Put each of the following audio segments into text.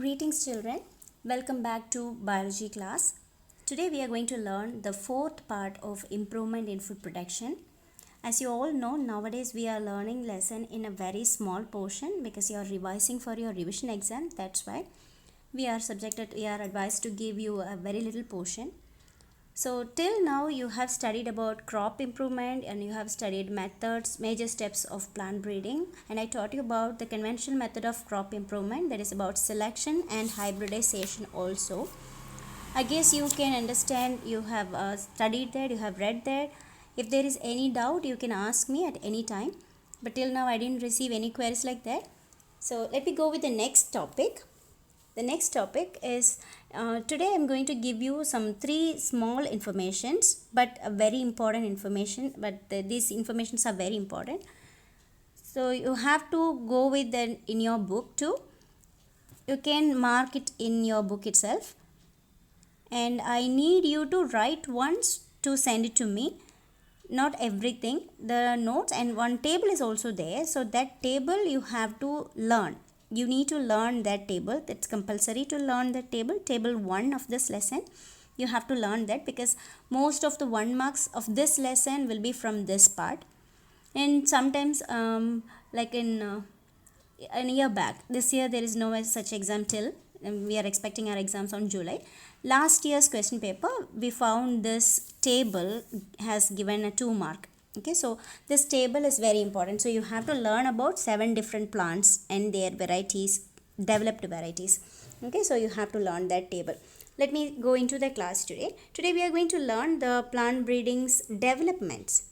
Greetings children, welcome back to biology class. Today we are going to learn the fourth part of improvement in food production. As you all know, nowadays we are learning lesson in a very small portion because you are revising for your revision exam. That's why we are advised to give you a very little portion. So till now you have studied about crop improvement and you have studied methods, major steps of plant breeding, and I taught you about the conventional method of crop improvement, that is about selection and hybridization also. I guess you can understand, you have studied that, you have read that. If there is any doubt you can ask me at any time, but till now I didn't receive any queries like that. So let me go with the next topic. The next topic is today I'm going to give you some three small informations, but a very important information, but these informations are very important. So you have to go with them in your book too. You can mark it in your book itself. And I need you to write once to send it to me. Not everything, the notes and one table is also there. So that table you have to learn. You need to learn that table. That's compulsory to learn that table. Table 1 of this lesson. You have to learn that because most of the 1 marks of this lesson will be from this part. And sometimes like in a year back, this year there is no such exam till we are expecting our exams on July. Last year's question paper, we found this table has given a 2 mark. Okay, so this table is very important. So you have to learn about 7 different plants and their varieties, developed varieties. Okay, so you have to learn that table. Let me go into the class today. Today we are going to learn the plant breeding's developments.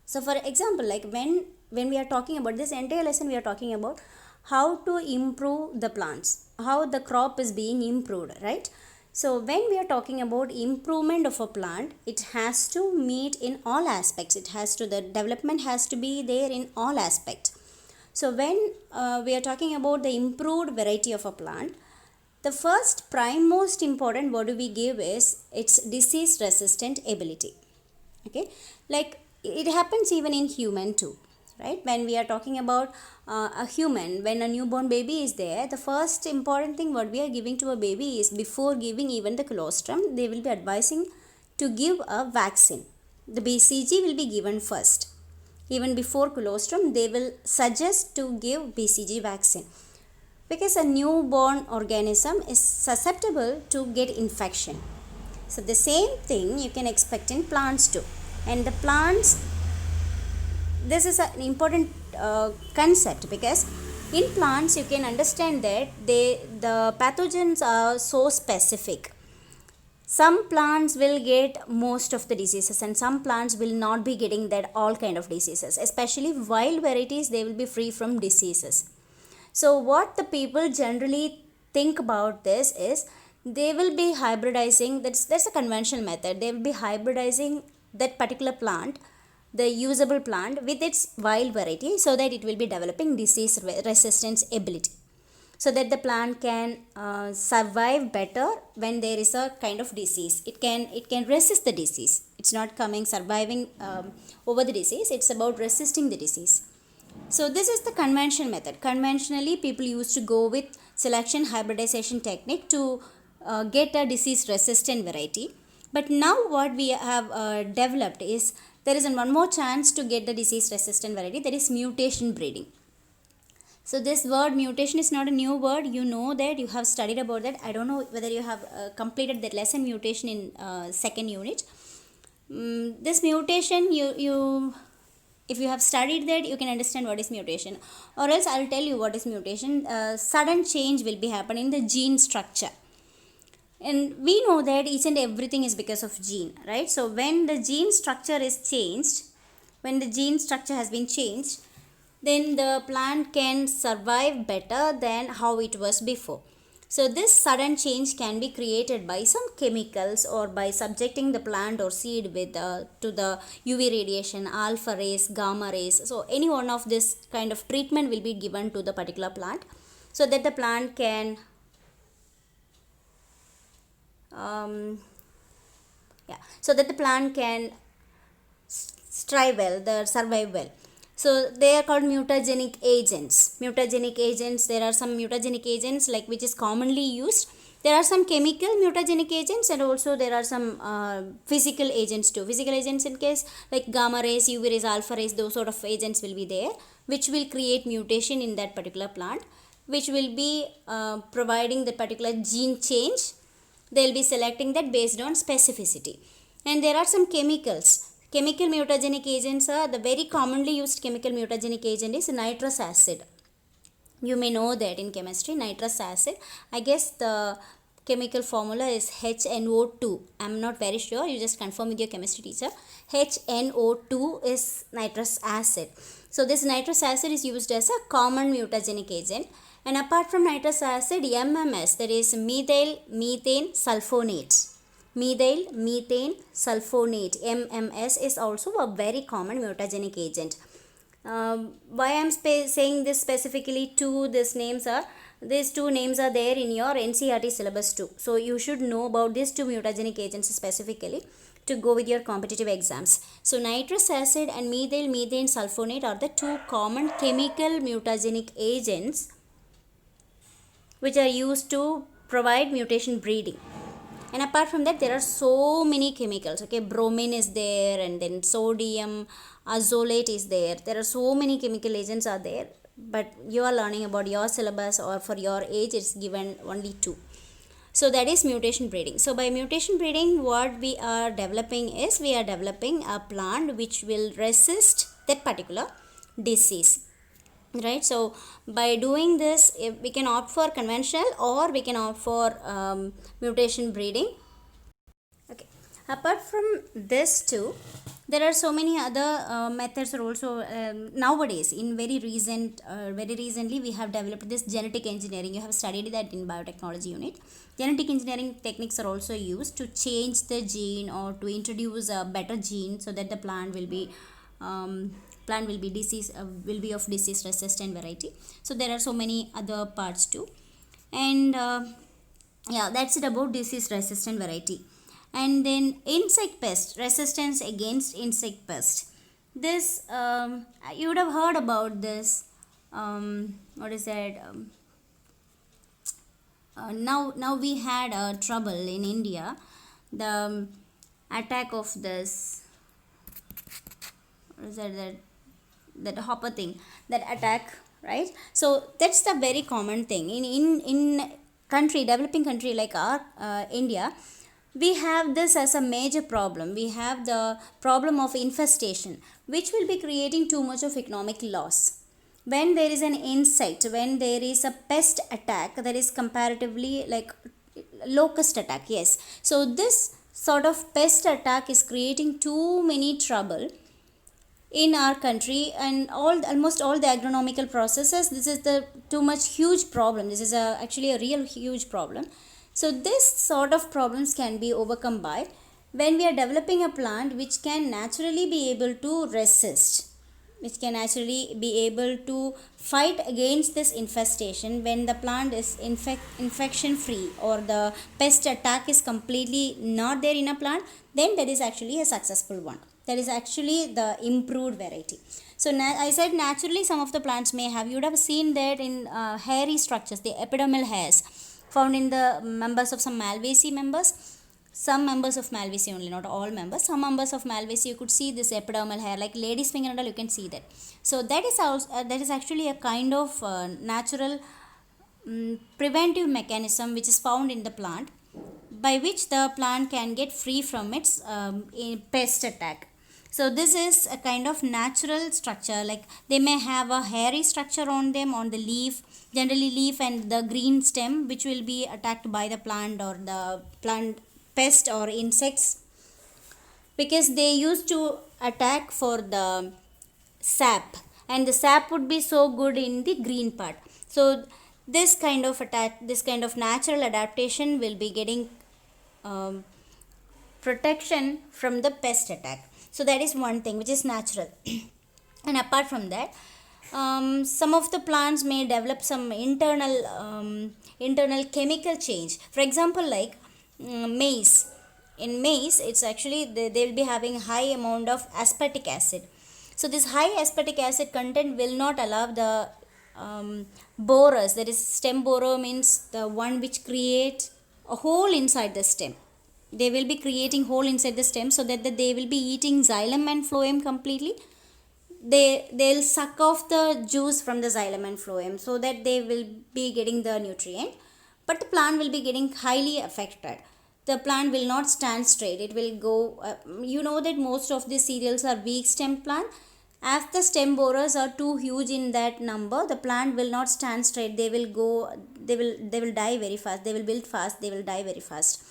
So for example, like when we are talking about this entire lesson, we are talking about how to improve the plants, how the crop is being improved, right? So when we are talking about improvement of a plant, it has to meet in all aspects. The development has to be there in all aspects. So when we are talking about the improved variety of a plant, the first prime most important what do we give is its disease resistant ability. Okay, like it happens even in human too, right? When we are talking about a human, when a newborn baby is there, the first important thing what we are giving to a baby is, before giving even the colostrum, they will be advising to give a vaccine. The BCG will be given first. Even before colostrum, they will suggest to give BCG vaccine because a newborn organism is susceptible to get infection. So the same thing you can expect in plants too. And the plants, this is an important concept because in plants you can understand that the pathogens are so specific. Some plants will get most of the diseases and some plants will not be getting that all kind of diseases. Especially wild varieties, they will be free from diseases. So what the people generally think about this is, they will be hybridizing, that's a conventional method. They will be hybridizing that particular plant, the usable plant, with its wild variety so that it will be developing disease resistance ability, so that the plant can survive better when there is a kind of disease. It can resist the disease. It's not surviving over the disease, it's about resisting the disease. So this is the conventional method. Conventionally, people used to go with selection hybridization technique to get a disease resistant variety. But now what we have developed is, there is one more chance to get the disease resistant variety, that is mutation breeding. So this word mutation is not a new word. You know that, you have studied about that. I don't know whether you have completed that lesson mutation in second unit. This mutation, if you have studied that, you can understand what is mutation. Or else I'll tell you what is mutation. Sudden change will be happening in the gene structure. And we know that each and everything is because of gene, right? So when the gene structure is changed, when the gene structure has been changed, then the plant can survive better than how it was before. So this sudden change can be created by some chemicals or by subjecting the plant or seed with to the UV radiation, alpha rays, gamma rays. So any one of this kind of treatment will be given to the particular plant so that the plant can so that the plant can strive well, survive well. So they are called mutagenic agents. Mutagenic agents, there are some mutagenic agents like which is commonly used. There are some chemical mutagenic agents, and also there are some physical agents too. Physical agents in case like gamma rays, UV rays, alpha rays, those sort of agents will be there, which will create mutation in that particular plant, which will be providing the particular gene change. They will be selecting that based on specificity. And there are some chemicals. Chemical mutagenic agents are the very commonly used chemical mutagenic agent is nitrous acid. You may know that in chemistry, nitrous acid. I guess the chemical formula is HNO2. I'm not very sure. You just confirm with your chemistry teacher. HNO2 is nitrous acid. So this nitrous acid is used as a common mutagenic agent. And apart from nitrous acid, MMS, there is methyl methane sulfonate. Methyl methane sulfonate, MMS, is also a very common mutagenic agent. Why I'm saying this specifically to these two names are there in your NCERT syllabus too. So you should know about these two mutagenic agents specifically to go with your competitive exams. So nitrous acid and methyl methane sulfonate are the two common chemical mutagenic agents which are used to provide mutation breeding. And apart from that, there are so many chemicals. Okay, bromine is there, and then sodium azolate is there. There are so many chemical agents are there, but you are learning about your syllabus or for your age it's given only two. So that is mutation breeding. So by mutation breeding, what we are developing is we are developing a plant which will resist that particular disease. Right, so by doing this, if we can opt for conventional or we can opt for mutation breeding. Okay, apart from this too, there are so many other methods are also nowadays in very recently we have developed this genetic engineering. You have studied that in biotechnology unit. Genetic engineering techniques are also used to change the gene or to introduce a better gene so that the plant will be will be of disease resistant variety. So there are so many other parts too, and yeah, that's it about disease resistant variety. And then insect pest, resistance against insect pest. This you would have heard about this. What is that? Now we had trouble in India. The attack of this. What is that hopper thing, that attack, right? So that's the very common thing in country, developing country like our India. We have this as a major problem. We have the problem of infestation, which will be creating too much of economic loss. When there is an insect, when there is a pest attack, there is comparatively like locust attack, yes. So this sort of pest attack is creating too many trouble in our country, and almost all the agronomical processes. This is the too much huge problem. This is actually a real huge problem. So this sort of problems can be overcome by when we are developing a plant which can naturally be able to resist, which can actually be able to fight against this infestation. When the plant is infection free or the pest attack is completely not there in a plant, then that is actually a successful one. That is actually the improved variety. So I said naturally some of the plants may have, you would have seen that in hairy structures, the epidermal hairs found in the members of some Malvaceae members. Some members of Malvaceae only, not all members. Some members of Malvaceae you could see this epidermal hair, like lady's finger and all, you can see that. So that is also, that is actually a kind of natural preventive mechanism which is found in the plant, by which the plant can get free from its pest attack. So this is a kind of natural structure, like they may have a hairy structure on them, on the leaf, generally leaf and the green stem, which will be attacked by the plant or the plant pest or insects, because they used to attack for the sap, and the sap would be so good in the green part. So this kind of natural adaptation will be getting protection from the pest attack. So that is one thing which is natural. And apart from that, some of the plants may develop some internal chemical change. For example, like maize. In maize, it's actually they will be having high amount of aspartic acid. So this high aspartic acid content will not allow the borers, that is stem borer means the one which creates a hole inside the stem. They will be creating hole inside the stem so that they will be eating xylem and phloem completely. They'll suck off the juice from the xylem and phloem so that they will be getting the nutrient, but the plant will be getting highly affected. The plant will not stand straight, it will go you know that most of the cereals are weak stem plant. As the stem borers are too huge in that number, the plant will not stand straight, they will die very fast, they will build fast, they will die very fast.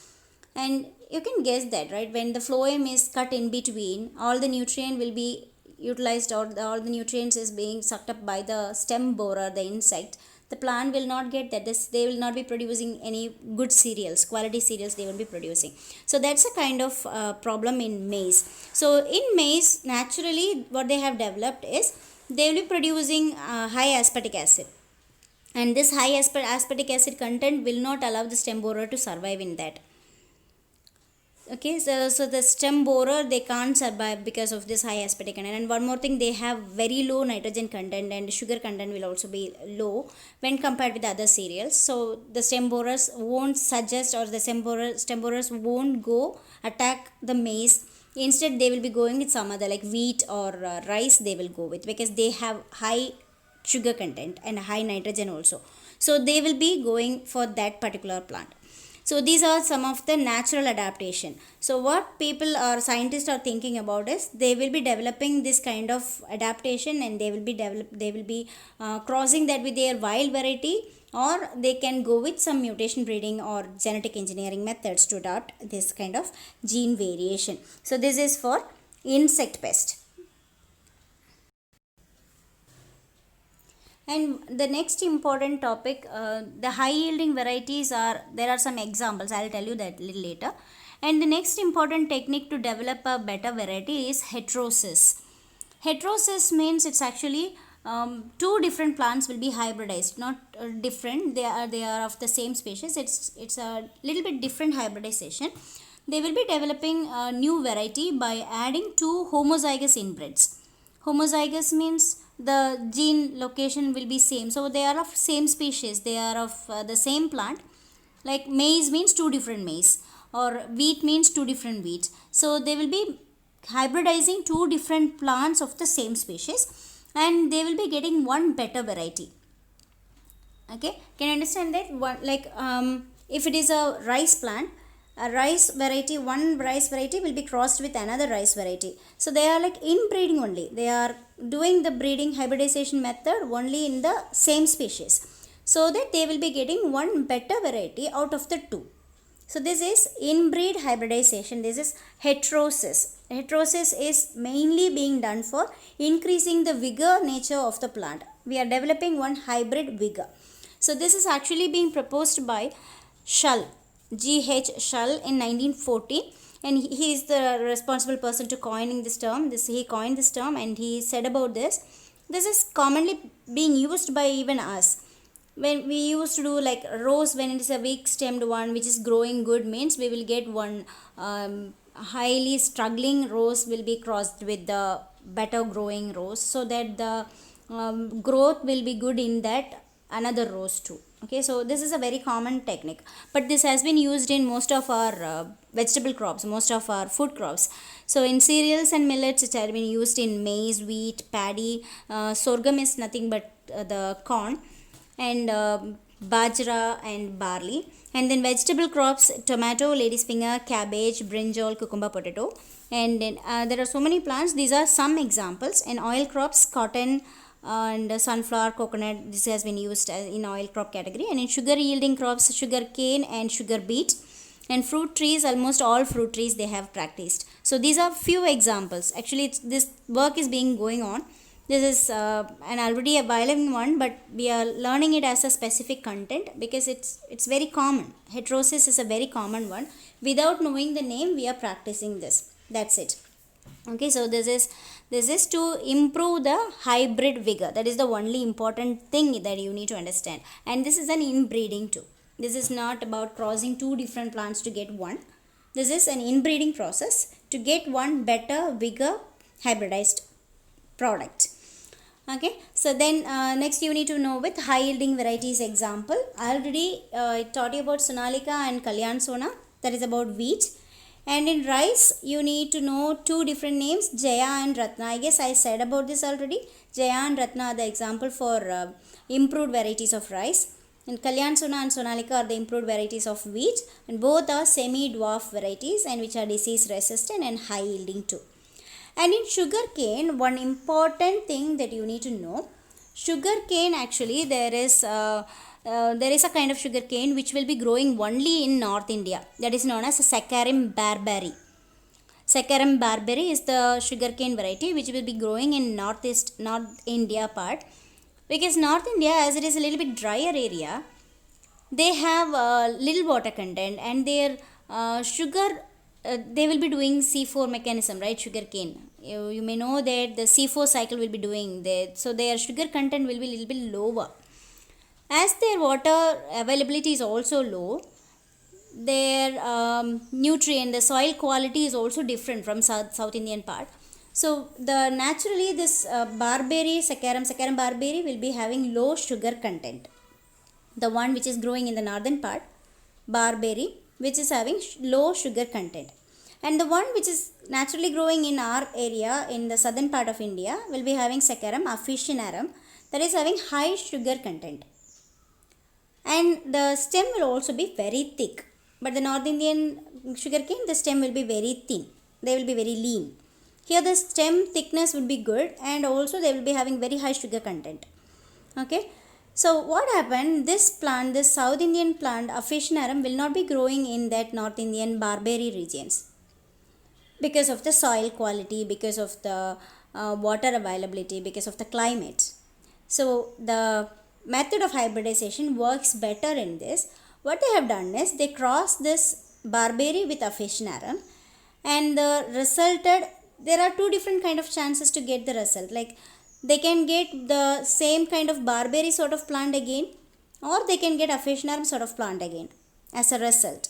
And you can guess that, right? When the phloem is cut in between, all the nutrient will be utilized, or all the nutrients is being sucked up by the stem borer, the insect. The plant will not get that. They will not be producing any good cereals, quality cereals they will be producing. So that's a kind of problem in maize. So in maize, naturally what they have developed is they will be producing high aspartic acid, and this high aspartic acid content will not allow the stem borer to survive in that. Okay, so the stem borer, they can't survive because of this high aspartic content. And one more thing, they have very low nitrogen content, and sugar content will also be low when compared with other cereals. So the stem borers won't suggest, or the stem borers won't go attack the maize. Instead they will be going with some other like wheat or rice they will go with, because they have high sugar content and high nitrogen also. So they will be going for that particular plant. So these are some of the natural adaptation. So what people or scientists are thinking about is they will be developing this kind of adaptation, and they will be crossing that with their wild variety, or they can go with some mutation breeding or genetic engineering methods to adopt this kind of gene variation. So this is for insect pest. And the next important topic, the high yielding varieties are, there are some examples, I'll tell you that a little later. And the next important technique to develop a better variety is heterosis. Heterosis means it's actually two different plants will be hybridized, not different, they are of the same species. It's a little bit different hybridization. They will be developing a new variety by adding two homozygous inbreds. Homozygous means the gene location will be same, so they are of same species, they are of the same plant. Like maize means two different maize, or wheat means two different wheat. So they will be hybridizing two different plants of the same species, and they will be getting one better variety. Okay, can you understand that? One, like if it is a rice plant, a rice variety, one rice variety will be crossed with another rice variety. So they are like inbreeding only, they are doing the breeding hybridization method only in the same species, so that they will be getting one better variety out of the two. So this is inbreed hybridization, this is heterosis. Heterosis is mainly being done for increasing the vigor nature of the plant. We are developing one hybrid vigor. So this is actually being proposed by Shull, G.H. Shull in 1940, and he is the responsible person to coining this term. He coined this term, and he said about this. This is commonly being used by even us. When we used to do like rose, when it is a weak stemmed one which is growing good, means we will get one highly struggling rose will be crossed with the better growing rose, so that the growth will be good in that another rose too. Okay, so this is a very common technique, but this has been used in most of our vegetable crops, most of our food crops. So in cereals and millets, it has been used in maize, wheat, paddy. Sorghum is nothing but the corn, and bajra and barley. And then vegetable crops, tomato, lady's finger, cabbage, brinjal, cucumber, potato. And then there are so many plants. These are some examples. And oil crops, cotton and sunflower, coconut, this has been used in oil crop category. And in sugar yielding crops, sugar cane and sugar beet. And fruit trees, almost all fruit trees they have practiced. So these are few examples. Actually this work is being going on. This is an already a violent one, but we are learning it as a specific content because it's very common. Heterosis is a very common one. Without knowing the name, we are practicing this. That's it. Okay, so this is to improve the hybrid vigor. That is the only important thing that you need to understand. And this is an inbreeding too. This is not about crossing two different plants to get one. This is an inbreeding process to get one better vigor hybridized product. Okay, so then next you need to know with high yielding varieties example. I already taught you about Sonalika and Kalyan Sona, that is about wheat. And in rice you need to know two different names, Jaya and Ratna. I guess I said about this already. Jaya and Ratna are the example for improved varieties of rice, and Kalyan Sona and Sonalika are the improved varieties of wheat, and both are semi dwarf varieties and which are disease resistant and high yielding too. And in sugarcane, one important thing that you need to know, sugarcane actually there is a kind of sugarcane which will be growing only in North India, that is known as Saccharum barberi. Saccharum barberi is the sugarcane variety which will be growing in North India part, because North India, as it is a little bit drier area, they have little water content, and their sugar they will be doing C4 mechanism, right? Sugarcane, you may know that the C4 cycle will be doing that, so their sugar content will be a little bit lower. As their water availability is also low, their nutrient, the soil quality is also different from South Indian part. So the naturally this barberi, Saccharum barberi will be having low sugar content, the one which is growing in the northern part, barberi, which is having low sugar content. And the one which is naturally growing in our area in the southern part of India will be having Saccharum officinarum, that is having high sugar content. And the stem will also be very thick. But the North Indian sugarcane, the stem will be very thin. They will be very lean. Here the stem thickness would be good, and also they will be having very high sugar content. Okay. So what happened, this plant, this South Indian plant officinarum will not be growing in that North Indian barberi regions, because of the soil quality, because of the water availability, because of the climate. So the method of hybridization works better in this. What they have done is they cross this barberi with officinarum, and the resulted, there are two different kind of chances to get the result. Like they can get the same kind of barberi sort of plant again, or they can get officinarum sort of plant again as a result.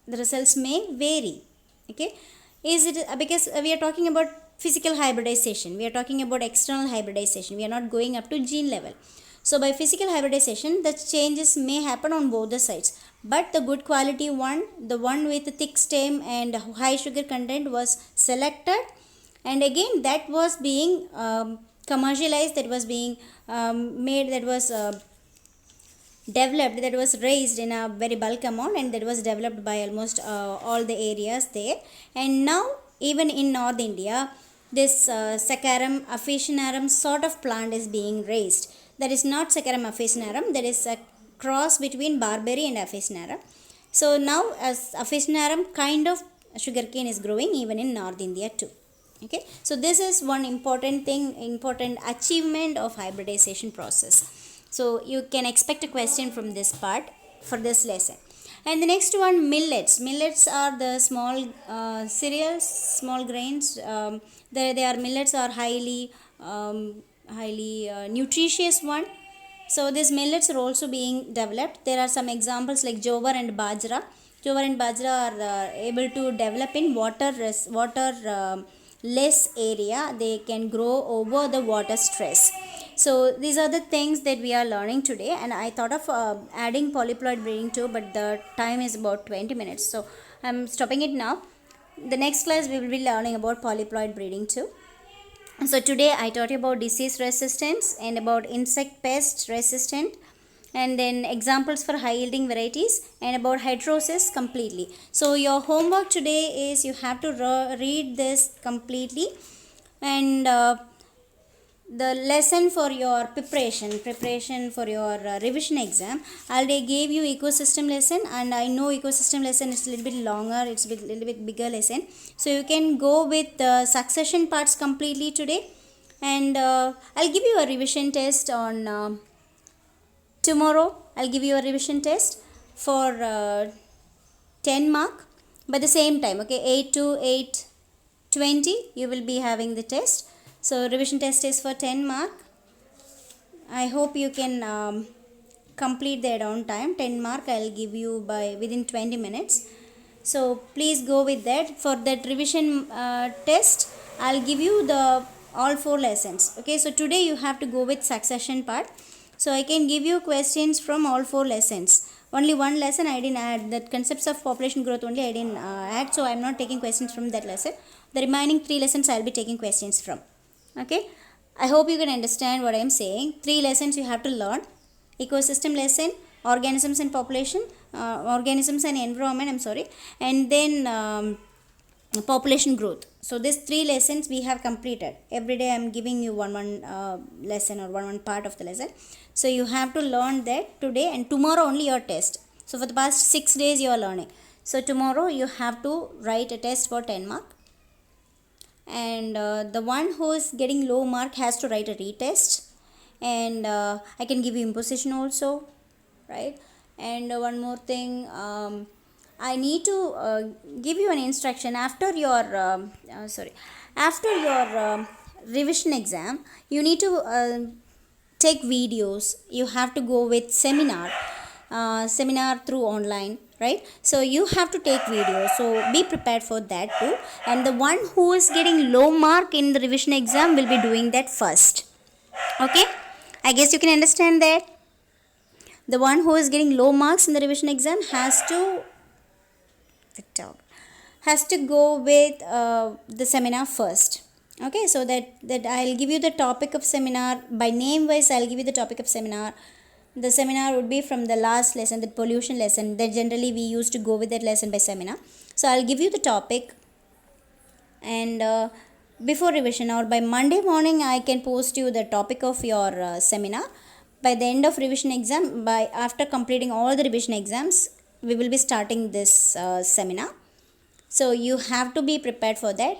The results may vary. Okay, is it because we are talking about physical hybridization, we are talking about external hybridization, we are not going up to gene level. So by physical hybridization, the changes may happen on both the sides, but the good quality one, the one with the thick stem and high sugar content was selected, and again that was being commercialized, that was being made, that was developed, that was raised in a very bulk amount, and that was developed by almost all the areas there. And now even in North India, this Saccharum officinarum sort of plant is being raised. That is not Saccharum officinarum, that is a cross between barberi and officinarum. So now as officinarum kind of sugarcane is growing even in North India too. Okay, so this is one important thing, important achievement of hybridization process. So you can expect a question from this part for this lesson. And the next one, millets. Millets are the small cereals, small grains. They are millets are highly nutritious one. So these millets are also being developed. There are some examples like jowar and bajra. Jowar and bajra are able to develop in water less area. They can grow over the water stress. So these are the things that we are learning today, and I thought of adding polyploid breeding too, but the time is about 20 minutes, so I'm stopping it now. The next class we will be learning about polyploid breeding too. So today I taught you about disease resistance and about insect pest resistant, and then examples for high yielding varieties, and about heterosis completely. So your homework today is you have to read this completely, and the lesson for your preparation for your revision exam, I already gave you ecosystem lesson, and I know ecosystem lesson is a little bit longer, it's a little bit bigger lesson, so you can go with the succession parts completely today. And I'll give you a revision test on tomorrow. I'll give you a revision test for 10 mark by the same time. Okay, 8 to 8:20 you will be having the test. So revision test is for 10 mark. I hope you can complete that on time. 10 mark I'll give you by within 20 minutes. So please go with that. For that revision test, I'll give you the all 4 lessons. Okay, so today you have to go with succession part. So I can give you questions from all 4 lessons. Only one lesson I didn't add, that concepts of population growth only I didn't add, so I'm not taking questions from that lesson. The remaining 3 lessons I'll be taking questions from. Okay, I hope you can understand what I'm saying. 3 lessons you have to learn: ecosystem lesson, organisms and population, organisms and environment, I'm sorry, and then population growth. So these 3 lessons we have completed. Every day I'm giving you one lesson or one part of the lesson. So you have to learn that today, and tomorrow only your test. So for the past 6 days you are learning. So tomorrow you have to write a test for 10 mark, and the one who is getting low mark has to write a retest, and I can give you imposition also, right? And one more thing, I need to give you an instruction after your revision exam. You need to take videos. You have to go with seminar through online, right? So you have to take videos, so be prepared for that too. And the one who is getting low mark in the revision exam will be doing that first. Okay, I guess you can understand that. The one who is getting low marks in the revision exam has to go with the seminar first. Okay, so that I'll give you the topic of seminar by name wise. I'll give you the topic of seminar. The seminar would be from the last lesson, the pollution lesson, that generally we used to go with that lesson by seminar. So I'll give you the topic, and before revision or by Monday morning I can post you the topic of your seminar. By the end of revision exam, by after completing all the revision exams, we will be starting this seminar. So you have to be prepared for that.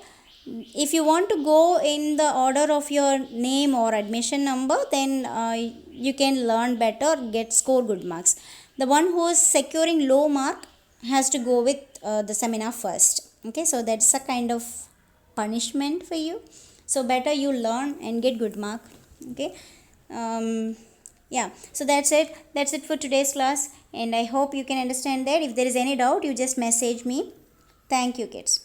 If you want to go in the order of your name or admission number, then you can learn better, get score good marks. The one who is securing low mark has to go with the seminar first. Okay, so that's a kind of punishment for you. So better you learn and get good mark. Okay, yeah, so that's it for today's class, and I hope you can understand that. If there is any doubt, you just message me. Thank you, kids.